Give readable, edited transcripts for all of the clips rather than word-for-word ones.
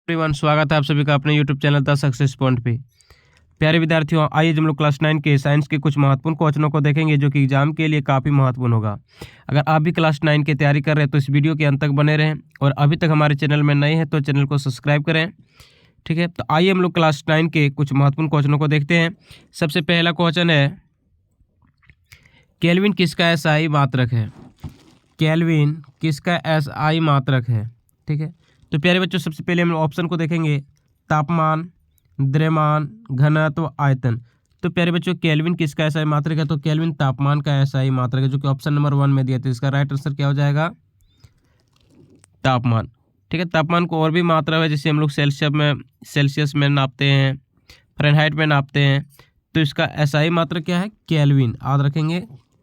Everyone, स्वागत है आप सभी का अपने YouTube channel the success point पे। प्यारे विद्यार्थियों, आइए हम लोग क्लास 9 के साइंस के कुछ महत्वपूर्ण क्वेश्चनों को देखेंगे जो कि एग्जाम के लिए काफ़ी महत्वपूर्ण होगा। अगर आप भी क्लास 9 की तैयारी कर रहे हैं तो इस वीडियो के अंत तक बने रहें, और अभी तक हमारे चैनल में नए हैं तो चैनल को सब्सक्राइब करें। ठीक है, तो आइए हम लोग क्लास 9 के कुछ महत्वपूर्ण क्वेश्चनों को देखते हैं। सबसे पहला क्वेश्चन है, केल्विन किसका एसआई मात्रक है? केल्विन किसका एसआई मात्रक है? ठीक है, तो प्यारे बच्चों सबसे पहले हम ऑप्शन को देखेंगे, तापमान, द्रव्यमान, घनत्व, आयतन। तो प्यारे बच्चों केल्विन किसका एसआई मात्रक है? तो केल्विन तापमान का एसआई मात्रक है, जो कि ऑप्शन नंबर 1 में दिया था। इसका राइट आंसर क्या हो जाएगा? तापमान। ठीक है, तापमान को और भी मात्रा है, जैसे हम लोग सेल्सियस में नापते हैं, फ़ारेनहाइट में नापते हैं। तो इसका एसआई मात्रक क्या है? केल्विन। याद रखेंगे,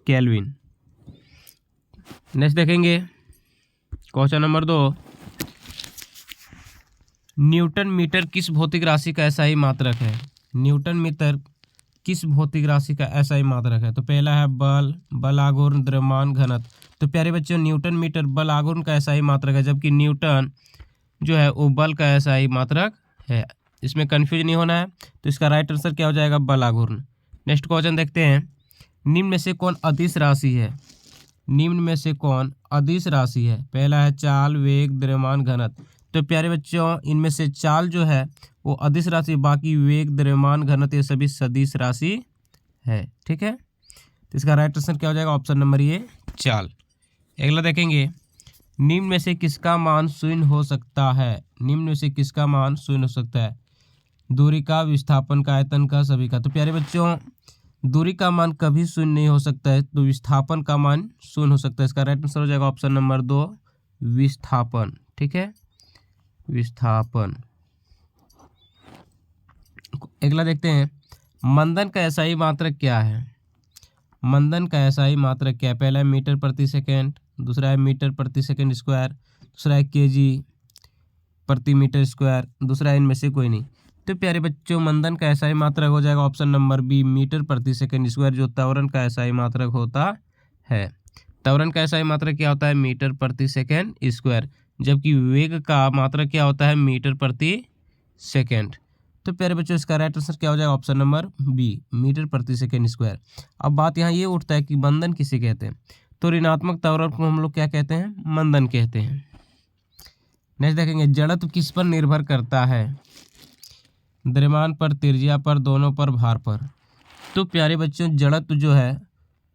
केल्विन। नेक्स्ट देखेंगे क्वेश्चन नंबर 2, न्यूटन मीटर किस भौतिक राशि का एसआई मात्रक है? न्यूटन मीटर किस भौतिक राशि का एसआई मात्रक है? तो पहला है बल, बल आघूर्ण, द्रव्यमान, घनत्व। तो प्यारे बच्चों न्यूटन मीटर बल आघूर्ण का एसआई मात्रक है, जबकि न्यूटन जो है वो बल का एसआई मात्रक है। इसमें कन्फ्यूज नहीं होना है। तो इसका राइट आंसर क्या हो जाएगा? बल आघूर्ण। नेक्स्ट क्वेश्चन देखते हैं, निम्न में से कौन अदिश राशि है? निम्न में से कौन अदिश राशि है? पहला है चाल, वेग, द्रव्यमान, घनत्व। तो प्यारे बच्चों इनमें से चाल जो है वो अदिश राशि, बाकी वेग, द्रव्यमान, घनत्व ये सभी सदिश राशि है। ठीक है, तो इसका राइट आंसर क्या हो जाएगा? ऑप्शन नंबर ये, चाल। अगला देखेंगे, निम्न में से किसका मान शून्य हो सकता है? निम्न में से किसका मान शून्य हो सकता है? दूरी का, विस्थापन का, आयतन का, सभी का। तो प्यारे बच्चों दूरी का मान कभी शून्य नहीं हो सकता है, तो विस्थापन का मान शून्य हो सकता है। इसका राइट आंसर हो जाएगा ऑप्शन नंबर 2, विस्थापन। ठीक है, विस्थापन। अगला देखते हैं, मंदन का एसआई मात्रक क्या है? मंदन का एसआई मात्रक क्या है? पहला है मीटर प्रति सेकेंड, दूसरा है मीटर प्रति सेकेंड स्क्वायर, दूसरा है केजी प्रति मीटर स्क्वायर, दूसरा है इनमें से कोई नहीं। तो प्यारे बच्चों मंदन का एसआई मात्रक हो जाएगा ऑप्शन नंबर बी, मीटर प्रति सेकेंड स्क्वायर, जो त्वरण का एसआई मात्रक होता है। त्वरण का एसआई मात्रक क्या होता है? मीटर प्रति सेकेंड स्क्वायर, जबकि वेग का मात्रक क्या होता है? मीटर प्रति सेकेंड। तो प्यारे बच्चों इसका राइट आंसर क्या हो जाएगा? ऑप्शन नंबर बी, मीटर प्रति सेकेंड स्क्वायर। अब बात यहाँ ये उठता है कि मंदन किसे कहते हैं? तो ऋणात्मक त्वरण को हम लोग क्या कहते हैं? मंदन कहते हैं। नेक्स्ट देखेंगे, जड़त्व किस पर निर्भर करता है? द्रव्यमान पर, त्रिज्या पर, दोनों पर, भार पर। तो प्यारे बच्चों जड़त्व जो है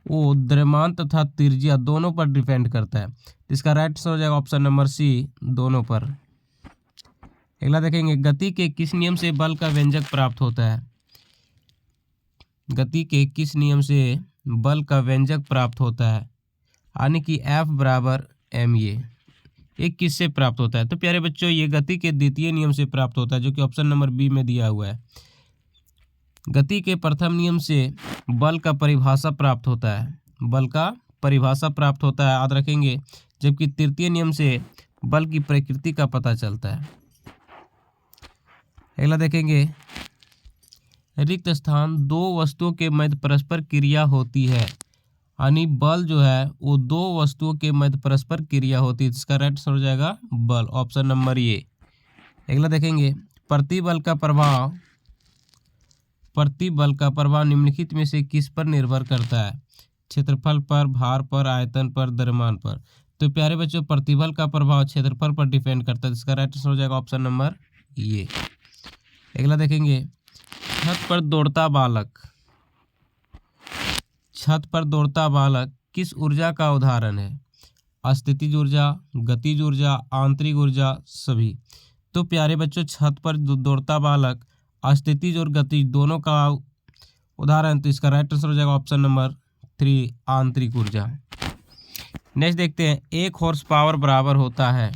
वो द्रव्यमान तथा त्रिज्या दोनों पर डिपेंड करता है। इसका राइट आंसर हो जाएगा ऑप्शन नंबर सी, दोनों पर। अगला देखेंगे, गति के किस नियम से बल का व्यंजक प्राप्त होता है? गति के किस नियम से बल का व्यंजक प्राप्त होता है? यानी कि F बराबर ma, ये किससे प्राप्त होता है? तो प्यारे बच्चों ये गति के द्वितीय नियम से प्राप्त होता है, जो कि ऑप्शन नंबर बी में दिया हुआ है। गति के प्रथम नियम से बल का परिभाषा प्राप्त होता है, बल का परिभाषा प्राप्त होता है, याद रखेंगे। जबकि तृतीय नियम से बल की प्रकृति का पता चलता है। अगला देखेंगे, रिक्त स्थान दो वस्तुओं के मध्य परस्पर क्रिया होती है, यानी बल जो है वो दो वस्तुओं के मध्य परस्पर क्रिया होती है। इसका राइट आंसर हो जाएगा बल, ऑप्शन नंबर ये। अगला देखेंगे, प्रतिबल का प्रभाव निम्नलिखित में से किस पर निर्भर करता है? क्षेत्रफल पर, भार पर, आयतन पर, द्रव्यमान पर। तो प्यारे बच्चों प्रतिबल का प्रभाव क्षेत्रफल पर डिपेंड करता है। इसका राइट आंसर हो जाएगा ऑप्शन नंबर ये। अगला देखेंगे, छत पर दौड़ता बालक किस ऊर्जा का उदाहरण है? अस्थितिज ऊर्जा, गतिज ऊर्जा, आंतरिक ऊर्जा, सभी। तो प्यारे बच्चों छत पर दौड़ता बालक अस्थितिज और गतिज दोनों का उदाहरण। तो इसका राइट आंसर हो जाएगा ऑप्शन नंबर 3, आंतरिक ऊर्जा। नेक्स्ट देखते हैं, एक हॉर्स पावर बराबर होता है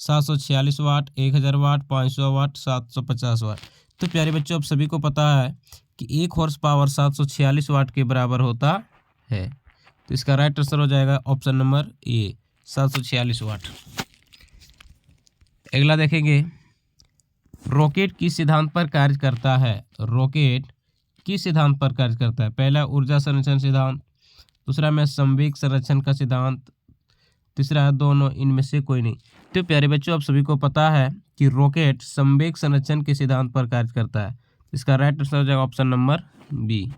746 वाट, 1000 वाट, 500 वाट, 750 वाट। तो प्यारे बच्चों अब सभी को पता है कि एक हॉर्स पावर 746 वाट के बराबर होता है। तो इसका राइट आंसर हो जाएगा ऑप्शन नंबर ए, 746 वाट। अगला देखेंगे, रॉकेट किस सिद्धांत पर कार्य करता है? रॉकेट किस सिद्धांत पर कार्य करता है? पहला ऊर्जा संरक्षण सिद्धांत, दूसरा में संवेग संरक्षण का सिद्धांत, तीसरा है दोनों, इनमें से कोई नहीं। तो प्यारे बच्चों, आप सभी को पता है कि रॉकेट संवेग संरक्षण के सिद्धांत पर कार्य करता है। इसका राइट आंसर हो जाएगा ऑप्शन नंबर बी।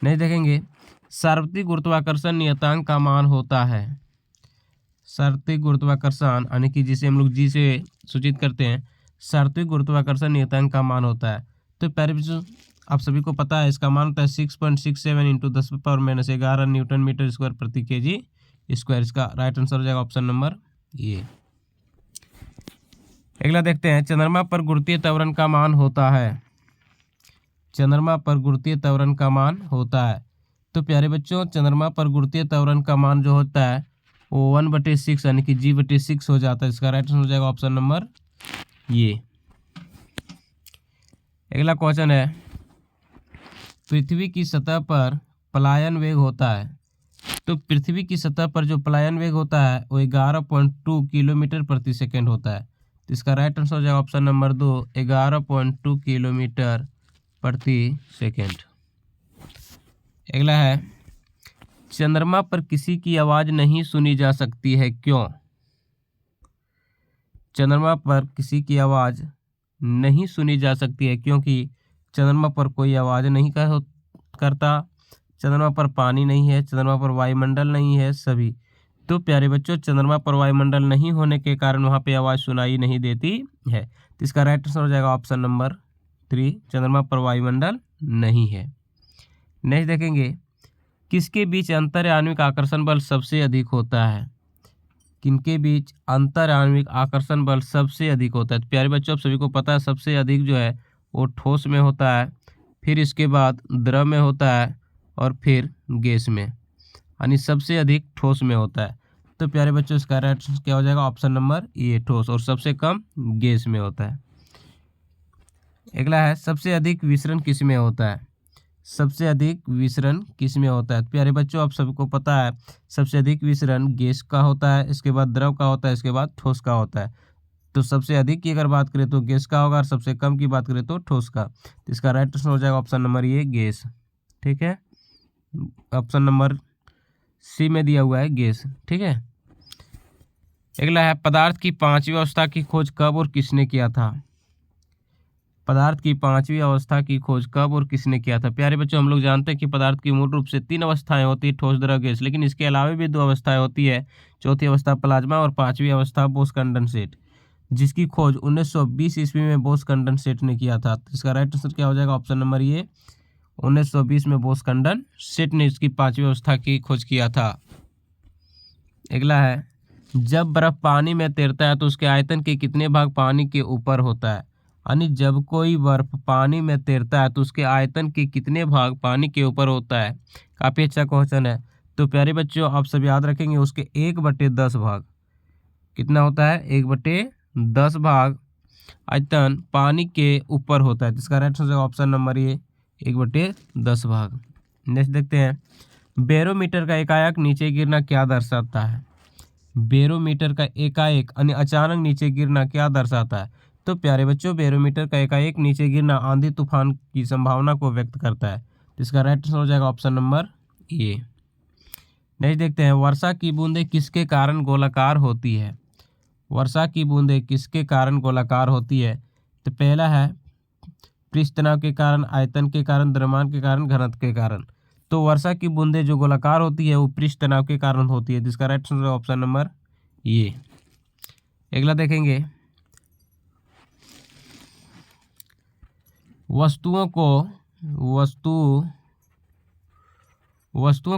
नहीं देखेंगे, सार्वत्रिक गुरुत्वाकर्षण नियतांक का मान होता है। सार्वत्रिक गुरुत्वाकर्षण यानी कि जिसे हम लोग जी से सूचित करते हैं, सार्वत्रिक गुरुत्वाकर्षण नियतांक का मान होता है। तो प्यारे बच्चों, आप सभी को पता है इसका मान होता है 6.67 इंटू 10⁻⁻11 न्यूटन मीटर स्क्वायर प्रति केजी स्क्वायर। इसका राइट आंसर हो जाएगा ऑप्शन नंबर ए। अगला देखते हैं, चंद्रमा पर गुरुत्वीय त्वरण का मान होता है। चंद्रमा पर गुरुत्वीय त्वरण का मान होता है। तो प्यारे बच्चों, चंद्रमा पर गुरुत्वीय त्वरण का मान जो होता है वो 1/6 यानी कि G/6 हो जाता है। इसका राइट आंसर हो जाएगा ऑप्शन नंबर ये। अगला क्वेश्चन है, पृथ्वी की सतह पर पलायन वेग होता है। तो पृथ्वी की सतह पर जो पलायन वेग होता है वो 11.2 किलोमीटर प्रति सेकेंड होता है। तो इसका राइट आंसर हो जाएगा ऑप्शन नंबर 2, 11.2 किलोमीटर प्रति सेकेंड। अगला है, चंद्रमा पर किसी की आवाज नहीं सुनी जा सकती है, क्यों? चंद्रमा पर किसी की आवाज नहीं सुनी जा सकती है क्योंकि चंद्रमा पर कोई आवाज नहीं करता, चंद्रमा पर पानी नहीं है, चंद्रमा पर वायुमंडल नहीं है सभी। तो प्यारे बच्चों, चंद्रमा पर वायुमंडल नहीं होने के कारण वहाँ पे आवाज़ सुनाई नहीं देती है। तो इसका राइट आंसर हो जाएगा ऑप्शन नंबर 3, चंद्रमा पर वायुमंडल नहीं है। नेक्स्ट देखेंगे, किसके बीच अंतर्यान्विक आकर्षण बल सबसे अधिक होता है? किनके बीच अंतर्यान्विक आकर्षण बल सबसे अधिक होता है? तो प्यारे बच्चों, आप सभी को पता है सबसे अधिक जो है वो ठोस में होता है, फिर इसके बाद द्रव में होता है और फिर गैस में, यानी सबसे अधिक ठोस में होता है। तो प्यारे बच्चों, इसका राइट आंसर क्या हो जाएगा ऑप्शन नंबर ए, ठोस, और सबसे कम गैस में होता है। अगला है, सबसे अधिक विसरण किस में होता है? सबसे अधिक विसरण किस में होता है? प्यारे बच्चों, आप सबको पता है सबसे अधिक विसरण गैस का होता है, इसके बाद द्रव का होता है, इसके बाद ठोस का होता है। तो सबसे अधिक की अगर बात करें तो गैस का होगा और सबसे कम की बात करें तो ठोस का। तो इसका राइट आंसर हो जाएगा ऑप्शन नंबर ए, गैस। ठीक है, ऑप्शन नंबर सी में दिया हुआ है गैस। ठीक है। अगला है, पदार्थ की पांचवी अवस्था की खोज कब और किसने किया था? पदार्थ की पांचवी अवस्था की खोज कब और किसने किया था? प्यारे बच्चों, हम लोग जानते हैं कि पदार्थ की मूल रूप से 3 अवस्थाएं होती है, ठोस, द्रव, गैस, लेकिन इसके अलावा भी 2 अवस्थाएं होती है। चौथी अवस्था प्लाज्मा और 5वीं अवस्था बोस कंडेंसेट, जिसकी खोज 1920 ईस्वी में बोस कंडेंसेट ने किया था। तो इसका राइट आंसर क्या हो जाएगा ऑप्शन नंबर ए, 1920 में बोस कंडेंसेट ने इसकी 5वीं अवस्था की खोज किया था। अगला है, जब बर्फ पानी में तैरता है तो उसके आयतन के कितने भाग पानी के ऊपर होता है? यानी जब कोई बर्फ पानी में तैरता है तो उसके आयतन के कितने भाग पानी के ऊपर होता है? काफ़ी अच्छा क्वेश्चन है। तो प्यारे बच्चों, आप सब याद रखेंगे उसके 1/10 भाग कितना होता है? 1/10 भाग आयतन पानी के ऊपर होता है। जिसका right answer option number A, 1/10 भाग। नेक्स्ट देखते हैं, बैरोमीटर का एकाएक नीचे गिरना क्या दर्शाता है? बैरोमीटर का एकाएक यानी अचानक नीचे गिरना क्या दर्शाता है? तो प्यारे बच्चों, बैरोमीटर का एकाएक नीचे गिरना आंधी तूफान की संभावना को व्यक्त करता है। इसका राइट आंसर हो जाएगा ऑप्शन नंबर ए। नेक्स्ट देखते हैं, वर्षा की बूंदें किसके कारण गोलाकार होती है? वर्षा की बूंदें किसके कारण गोलाकार होती है? तो पहला है पृष्ठ तनाव के कारण, आयतन के कारण, द्रव्यमान के कारण, घनत्व के कारण। तो वर्षा की बूंदें जो गोलाकार होती है वो पृष्ठ तनाव के कारण होती है। जिसका right answer option number A. अगला देखेंगे, वस्तुओं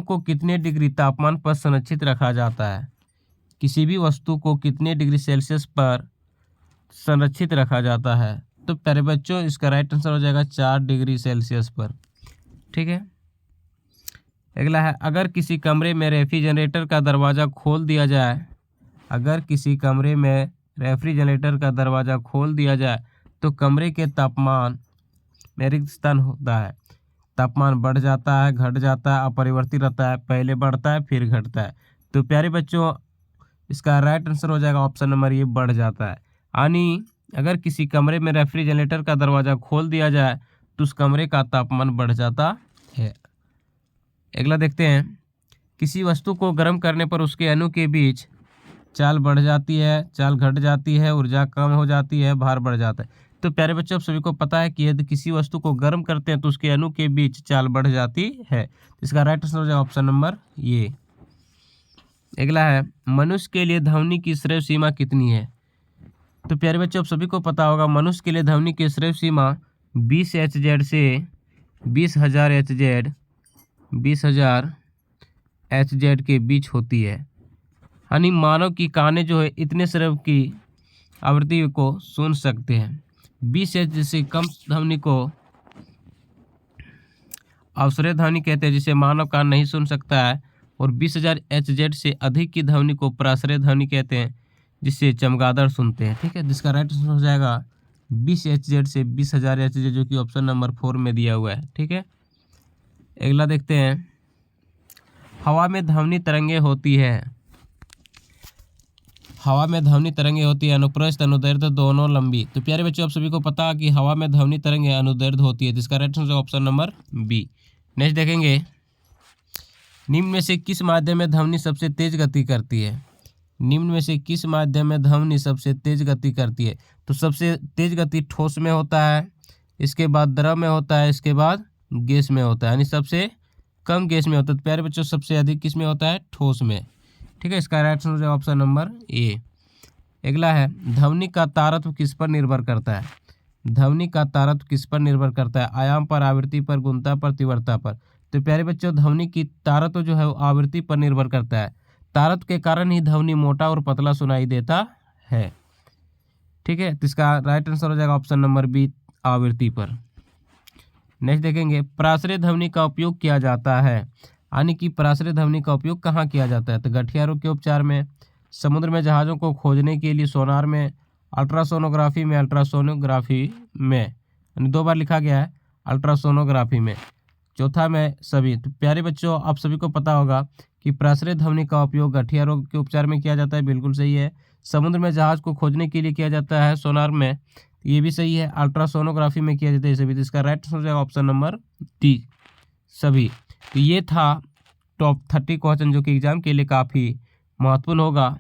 को कितने डिग्री तापमान पर संरक्षित रखा जाता है? किसी भी वस्तु को कितने डिग्री सेल्सियस पर संरक्षित रखा जाता है? तो प्यारे बच्चों, इसका राइट आंसर हो जाएगा 4 डिग्री सेल्सियस पर। ठीक है। अगला है, अगर किसी कमरे में रेफ्रिजरेटर का दरवाज़ा खोल दिया जाए, अगर किसी कमरे में रेफ्रिजरेटर का दरवाज़ा खोल दिया जाए तो कमरे के तापमान में रिक्त स्थान होता है। तापमान बढ़ जाता है, घट जाता है, अपरिवर्तित रहता है, पहले बढ़ता है फिर घटता है। तो प्यारे बच्चों, इसका राइट आंसर हो जाएगा ऑप्शन नंबर ये, बढ़ जाता है। यानी अगर किसी कमरे में रेफ्रिजरेटर का दरवाज़ा खोल दिया जाए तो उस कमरे का तापमान बढ़ जाता है। अगला देखते हैं, किसी वस्तु को गर्म करने पर उसके अणु के बीच चाल बढ़ जाती है, चाल घट जाती है, ऊर्जा कम हो जाती है, भार बढ़ जाता है। तो प्यारे बच्चों, आप सभी को पता है कि यदि किसी वस्तु को गर्म करते हैं तो उसके अणु के बीच चाल बढ़ जाती है। इसका राइट आंसर हो जाएगा ऑप्शन नंबर ये। अगला है, मनुष्य के लिए ध्वनि की श्रेय सीमा कितनी है? तो प्यारे बच्चों, आप सभी को पता होगा मनुष्य के लिए ध्वनि की श्रेय सीमा 20 HZ से 20,000 HZ 20,000 HZ के बीच होती है। यानी मानव की कानें जो है इतने श्रव्य की आवृत्ति को सुन सकते हैं। 20 HZ से कम ध्वनि को अवश्रेय ध्वनि कहते हैं, जिसे मानव कान नहीं सुन सकता है, और 20,000 HZ से अधिक की ध्वनि को प्राश्रय ध्वनि कहते हैं, जिससे चमगादड़ सुनते हैं। ठीक है, जिसका राइट आंसर हो जाएगा 20 HZ से 20,000 HZ, जो कि ऑप्शन नंबर 4 में दिया हुआ है। ठीक है, अगला देखते हैं, हवा में ध्वनि तरंगे होती है। हवा में ध्वनि तरंगे होती है अनुप्रस्थ अनुदैर्ध्य दोनों लंबी। तो प्यारे बच्चों, आप सभी को पता है कि हवा में ध्वनि तरंगे अनुदैर्ध्य होती है, जिसका right answer option number B. Next देखेंगे, निम्न में से किस माध्यम में ध्वनि सबसे तेज गति करती है? निम्न में से किस माध्यम में ध्वनि सबसे तेज गति करती है? तो सबसे तेज गति ठोस में होता है, इसके बाद द्रव में होता है, इसके बाद गैस में होता है, यानी सबसे कम गैस में होता है। तो प्यारे बच्चों, सबसे अधिक किस में होता है? ठोस में। ठीक है, इसका राइट आंसर है ऑप्शन नंबर ए। अगला है, ध्वनि का तारत्व किस पर निर्भर करता है? ध्वनि का तारत्व किस पर निर्भर करता है? आयाम पर, आवृत्ति पर, गुणता पर, तीव्रता पर। तो प्यारे बच्चों, ध्वनि की तारत्व जो है वो आवृत्ति पर निर्भर करता है। तारत्व के कारण ही ध्वनि मोटा और पतला सुनाई देता है। ठीक है, तो इसका राइट आंसर हो जाएगा ऑप्शन नंबर बी, आवृत्ति पर। नेक्स्ट देखेंगे, प्राश्रय ध्वनि का उपयोग किया जाता है, यानी कि प्राश्रय ध्वनि का उपयोग कहाँ किया जाता है? तो गठिया रोग के उपचार में, समुद्र में जहाज़ों को खोजने के लिए सोनार में, अल्ट्रासोनोग्राफी में, अल्ट्रासोनोग्राफी में, यानी 2 बार लिखा गया है, अल्ट्रासोनोग्राफी में, चौथा में सभी। तो प्यारे बच्चों, आप सभी को पता होगा कि प्राश्रय ध्वनि का उपयोग गठिया रोग के उपचार में किया जाता है, बिल्कुल सही है। समुद्र में जहाज को खोजने के लिए किया जाता है, सोनार में, ये भी सही है। अल्ट्रासोनोग्राफी में किया जाता है, सभी। तो इसका राइट आंसर हो जाएगा ऑप्शन नंबर डी, सभी। तो ये था टॉप 30 क्वेश्चन, जो कि एग्जाम के लिए काफ़ी महत्वपूर्ण होगा।